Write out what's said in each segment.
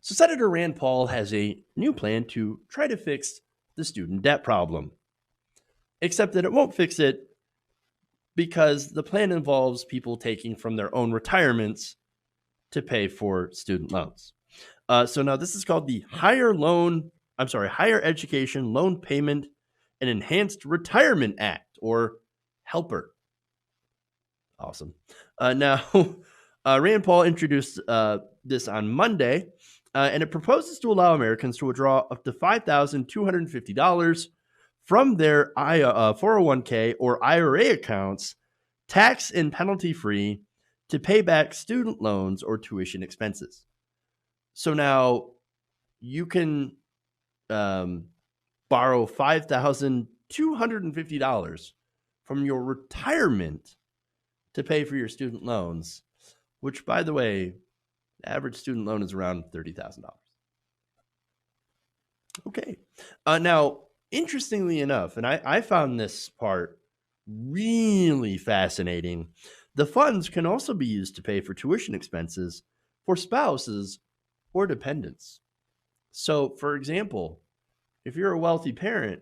So Senator Rand Paul has a new plan to try to fix the student debt problem, except that it won't fix it because the plan involves people taking from their own retirements to pay for student loans. So now this is called the Higher Education Loan Payment and Enhanced Retirement Act, or HELPER. Awesome. Now, Rand Paul introduced this on Monday, and it proposes to allow Americans to withdraw up to $5,250 from their 401k or IRA accounts, tax and penalty free, to pay back student loans or tuition expenses. So now you can borrow $5,250 from your retirement to pay for your student loans, which, by the way, the average student loan is around $30,000. Okay. Now, interestingly enough, and I found this part really fascinating, the funds can also be used to pay for tuition expenses for spouses or dependents. So, for example, if you're a wealthy parent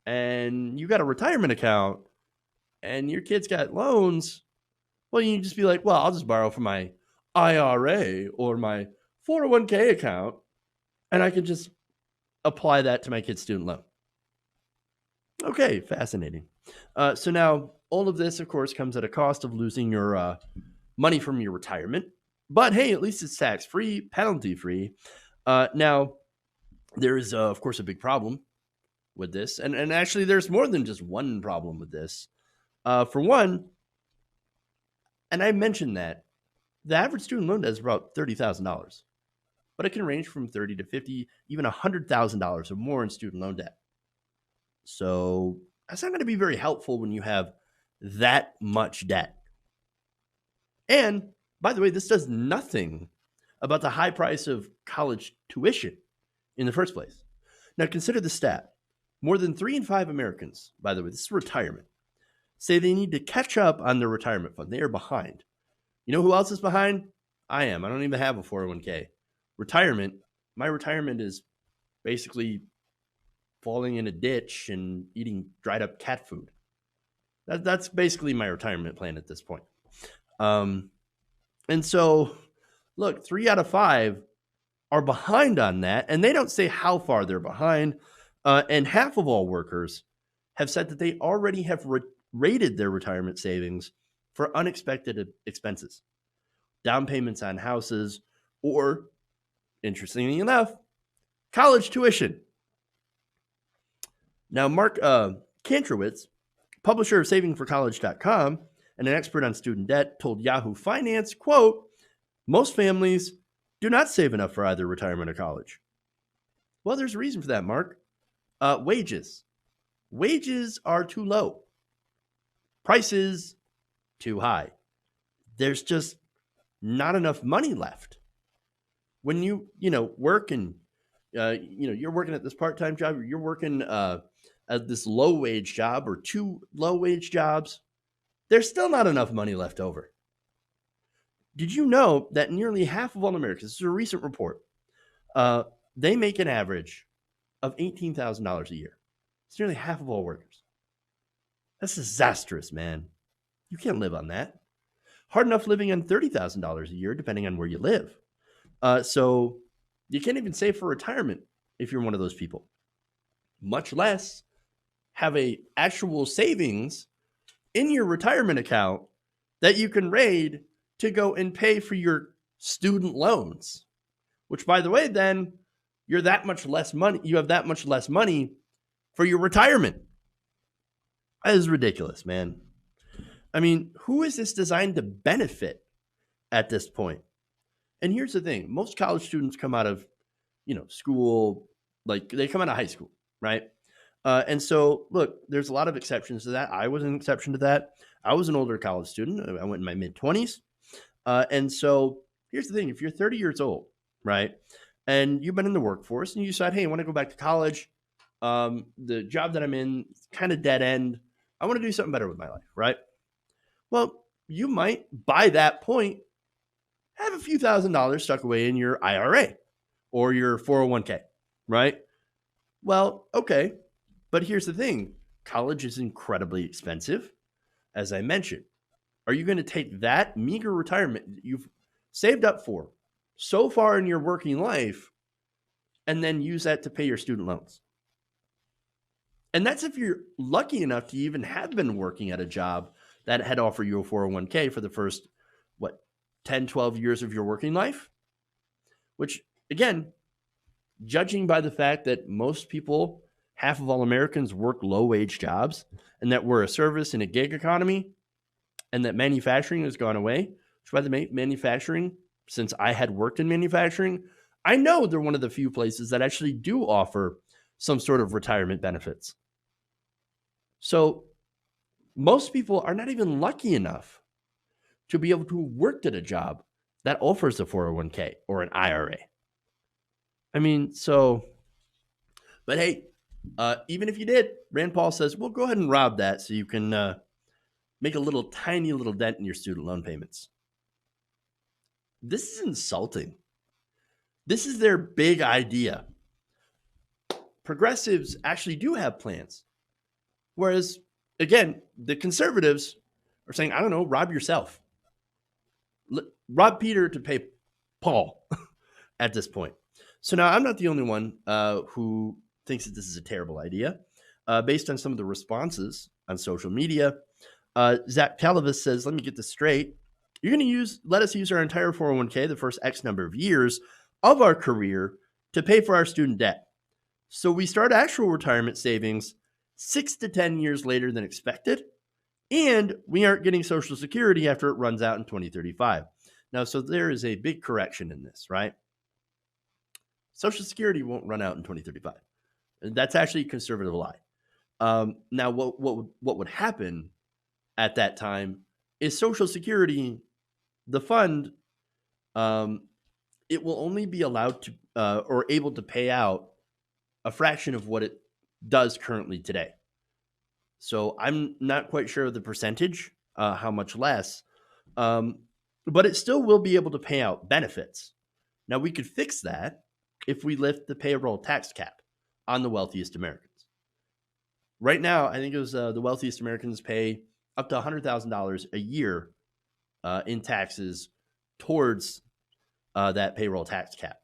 and you got a retirement account and your kid's got loans, well, you can just be like, well, I'll just borrow from my IRA or my 401k account, and I can just apply that to my kid's student loan. Okay, fascinating. So now, all of this, of course, comes at a cost of losing your money from your retirement. But hey, at least it's tax-free, penalty-free. Now, there is, of course, a big problem with this. And actually, there's more than just one problem with this. For one, and I mentioned that the average student loan debt is about $30,000, but it can range from 30 to 50, even $100,000 or more in student loan debt. So that's not going to be very helpful when you have that much debt. And by the way, this does nothing about the high price of college tuition in the first place. Now, consider the stat. More than 3 in 5 Americans, by the way, this is retirement, say they need to catch up on their retirement fund. They are behind. You know who else is behind? I am. I don't even have a 401k. My retirement is basically falling in a ditch and eating dried up cat food. That's basically my retirement plan at this point. And so, look, 3 out of 5 are behind on that, and they don't say how far they're behind. And half of all workers have said that they already have rated their retirement savings for unexpected expenses, down payments on houses, or, interestingly enough, college tuition. Now, Mark Kantrowitz, publisher of SavingForCollege.com and an expert on student debt, told Yahoo Finance, quote, most families do not save enough for either retirement or college. Well, there's a reason for that, Mark. Wages. Wages are too low. Prices too high. There's just not enough money left. When you work and you're working at this part-time job, or you're working at this low-wage job or 2 low-wage jobs, there's still not enough money left over. Did you know that nearly half of all Americans, this is a recent report, they make an average of $18,000 a year? It's nearly half of all workers. That's disastrous, man. You can't live on that. Hard enough living on $30,000 a year, depending on where you live. So you can't even save for retirement if you're one of those people, much less have a actual savings in your retirement account that you can raid to go and pay for your student loans, which, by the way, then you have that much less money for your retirement. That is ridiculous, man. I mean, who is this designed to benefit at this point? And here's the thing. Most college students come out of, school, like they come out of high school, right? And so, look, there's a lot of exceptions to that. I was an exception to that. I was an older college student. I went in my mid-20s. And so here's the thing. If you're 30 years old, right, and you've been in the workforce and you decide, hey, I want to go back to college. The job that I'm in is kind of dead end. I want to do something better with my life, right? Well, you might, by that point, have a few $1,000s stuck away in your IRA or your 401k, right? Well, okay. But here's the thing, college is incredibly expensive, as I mentioned. Are you going to take that meager retirement you've saved up for so far in your working life and then use that to pay your student loans? And that's if you're lucky enough to even have been working at a job that had offered you a 401k for the first, what, 10, 12 years of your working life? Which, again, judging by the fact that most people, half of all Americans, work low wage jobs, and that we're a service in a gig economy, and that manufacturing has gone away, which by the manufacturing, since I had worked in manufacturing, I know they're one of the few places that actually do offer some sort of retirement benefits. So most people are not even lucky enough to be able to work at a job that offers a 401k or an IRA. I mean, so, but hey, even if you did, Rand Paul says, well, go ahead and rob that so you can make a tiny little dent in your student loan payments. This is insulting. This is their big idea. Progressives actually do have plans. Whereas, again, the conservatives are saying, I don't know, rob yourself. Rob Peter to pay Paul at this point. So now I'm not the only one who thinks that this is a terrible idea. Based on some of the responses on social media, Zach Calavis says, let me get this straight. You're going to let us use our entire 401k the first X number of years of our career to pay for our student debt. So we start actual retirement savings 6 to 10 years later than expected, and we aren't getting Social Security after it runs out in 2035. Now, so there is a big correction in this, right? Social Security won't run out in 2035. That's actually a conservative lie. Now, what would happen at that time is Social Security, the fund, it will only be allowed to or able to pay out a fraction of what it does currently today. So I'm not quite sure of the percentage, how much less, but it still will be able to pay out benefits. Now, we could fix that if we lift the payroll tax cap on the wealthiest Americans. Right now, I think it was the wealthiest Americans pay up to $100,000 a year in taxes towards that payroll tax cap.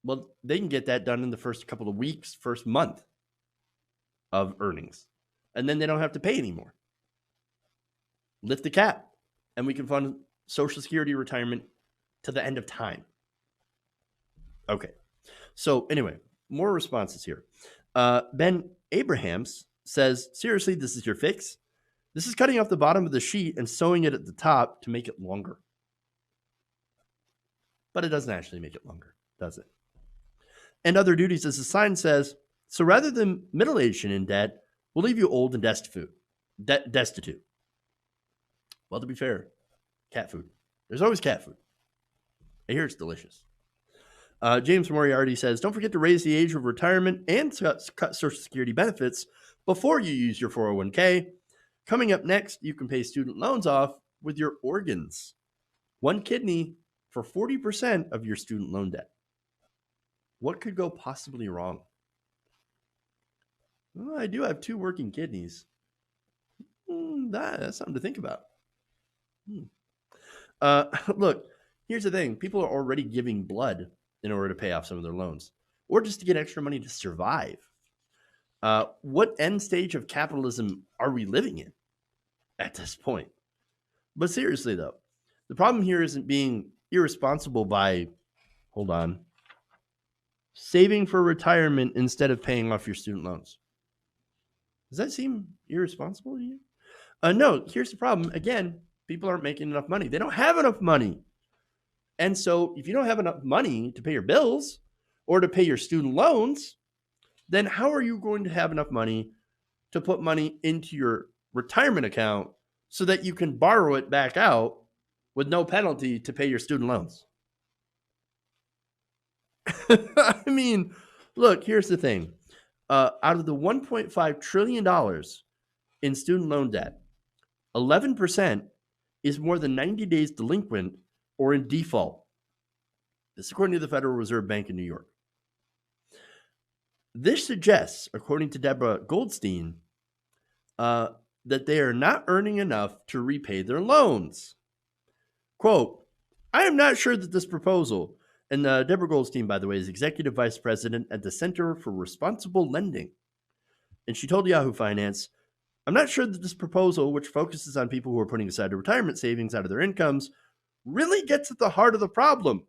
Well, they can get that done in the first couple of weeks, first month of earnings, and then they don't have to pay anymore. Lift the cap, and we can fund Social Security retirement to the end of time. Okay, so anyway, more responses here. Ben Abrahams says, seriously, this is your fix? This is cutting off the bottom of the sheet and sewing it at the top to make it longer. But it doesn't actually make it longer, does it? And other duties, as the sign says, so rather than middle-aged and in debt, we'll leave you old and destitute. Well, to be fair, cat food. There's always cat food. I hear it's delicious. James Moriarty says, don't forget to raise the age of retirement and cut Social Security benefits before you use your 401k. Coming up next, you can pay student loans off with your organs. One kidney for 40% of your student loan debt. What could go possibly wrong? Well, I do have 2 working kidneys. That's something to think about. Look, here's the thing. People are already giving blood in order to pay off some of their loans, or just to get extra money to survive. What end stage of capitalism are we living in at this point? But seriously, though, the problem here isn't being irresponsible by, saving for retirement instead of paying off your student loans. Does that seem irresponsible to you? No, here's the problem. Again, people aren't making enough money. They don't have enough money. And so if you don't have enough money to pay your bills or to pay your student loans, then how are you going to have enough money to put money into your retirement account so that you can borrow it back out with no penalty to pay your student loans? I mean, look, here's the thing. Out of the $1.5 trillion in student loan debt, 11% is more than 90 days delinquent or in default. This according to the Federal Reserve Bank in New York. This suggests, according to Deborah Goldstein, that they are not earning enough to repay their loans. Quote, I am not sure that this proposal, and Deborah Goldstein, by the way, is executive vice president at the Center for Responsible Lending. And she told Yahoo Finance, I'm not sure that this proposal, which focuses on people who are putting aside their retirement savings out of their incomes, really gets at the heart of the problem,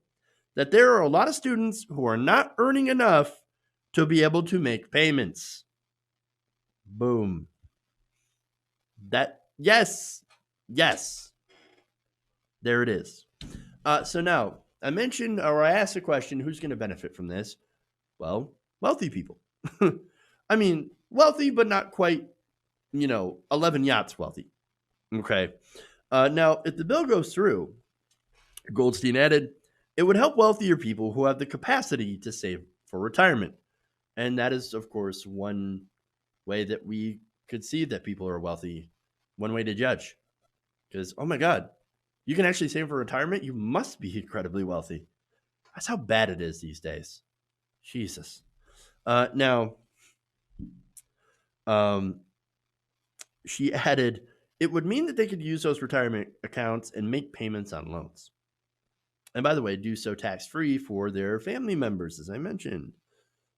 that there are a lot of students who are not earning enough to be able to make payments. Boom. Yes. There it is. So now, I mentioned, or I asked the question, who's going to benefit from this? Well, wealthy people. I mean, wealthy, but not quite, 11 yachts wealthy. Okay. Now, if the bill goes through, Goldstein added, it would help wealthier people who have the capacity to save for retirement. And that is, of course, one way that we could see that people are wealthy. One way to judge. Because, oh my God, you can actually save for retirement? You must be incredibly wealthy. That's how bad it is these days. Jesus. Now, she added, it would mean that they could use those retirement accounts and make payments on loans. And by the way, do so tax-free for their family members, as I mentioned.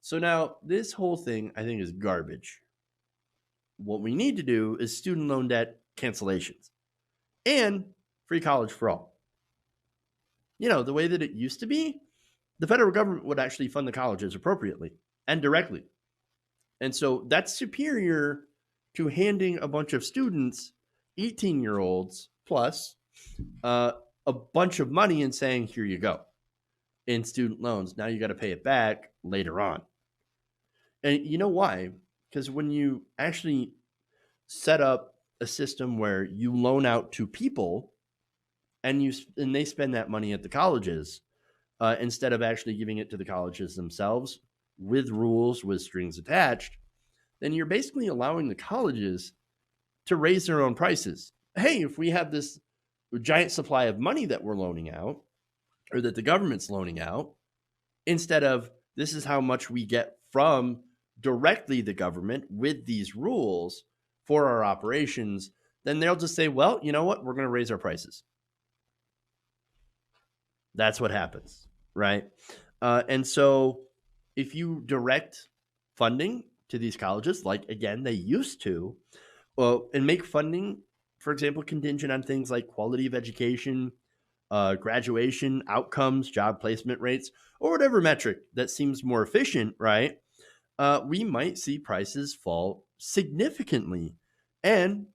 So now, this whole thing, I think, is garbage. What we need to do is student loan debt cancellations and free college for all. The way that it used to be, the federal government would actually fund the colleges appropriately and directly. And so that's superior to handing a bunch of students, 18-year-olds plus, a bunch of money and saying, here you go, in student loans. Now you got to pay it back later on. And you know why? Because when you actually set up a system where you loan out to people and they spend that money at the colleges, instead of actually giving it to the colleges themselves with rules, with strings attached, then you're basically allowing the colleges to raise their own prices. Hey, if we have this giant supply of money that we're loaning out, or that the government's loaning out, instead of this is how much we get from directly the government with these rules for our operations, then they'll just say, well, you know what? We're going to raise our prices. That's what happens, right? And so if you direct funding to these colleges, like, again, they used to, and make funding, for example, contingent on things like quality of education, graduation outcomes, job placement rates, or whatever metric that seems more efficient, right? We might see prices fall significantly. And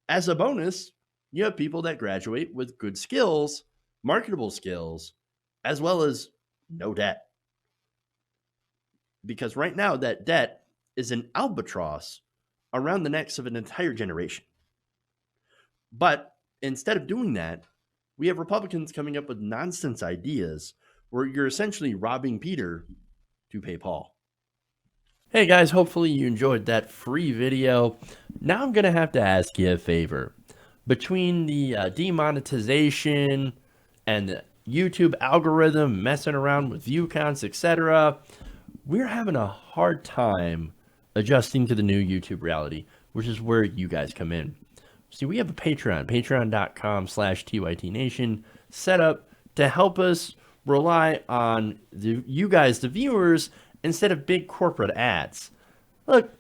as a bonus, you have people that graduate with good skills, marketable skills, as well as no debt. Because right now, that debt is an albatross around the necks of an entire generation. But instead of doing that, we have Republicans coming up with nonsense ideas where you're essentially robbing Peter to pay Paul. Hey guys, hopefully you enjoyed that free video. Now I'm going to have to ask you a favor. Between the demonetization and the YouTube algorithm messing around with view counts, etc., we're having a hard time adjusting to the new YouTube reality, which is where you guys come in. See, we have a Patreon, patreon.com/TYTNation, set up to help us rely on you guys, the viewers, instead of big corporate ads. Look,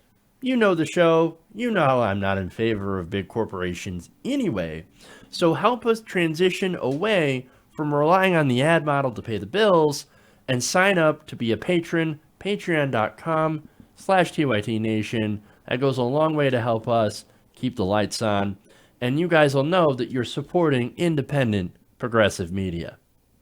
you know the show. You know I'm not in favor of big corporations anyway. So help us transition away from relying on the ad model to pay the bills and sign up to be a patron, patreon.com/TYTNation. That goes a long way to help us keep the lights on. And you guys will know that you're supporting independent, progressive media.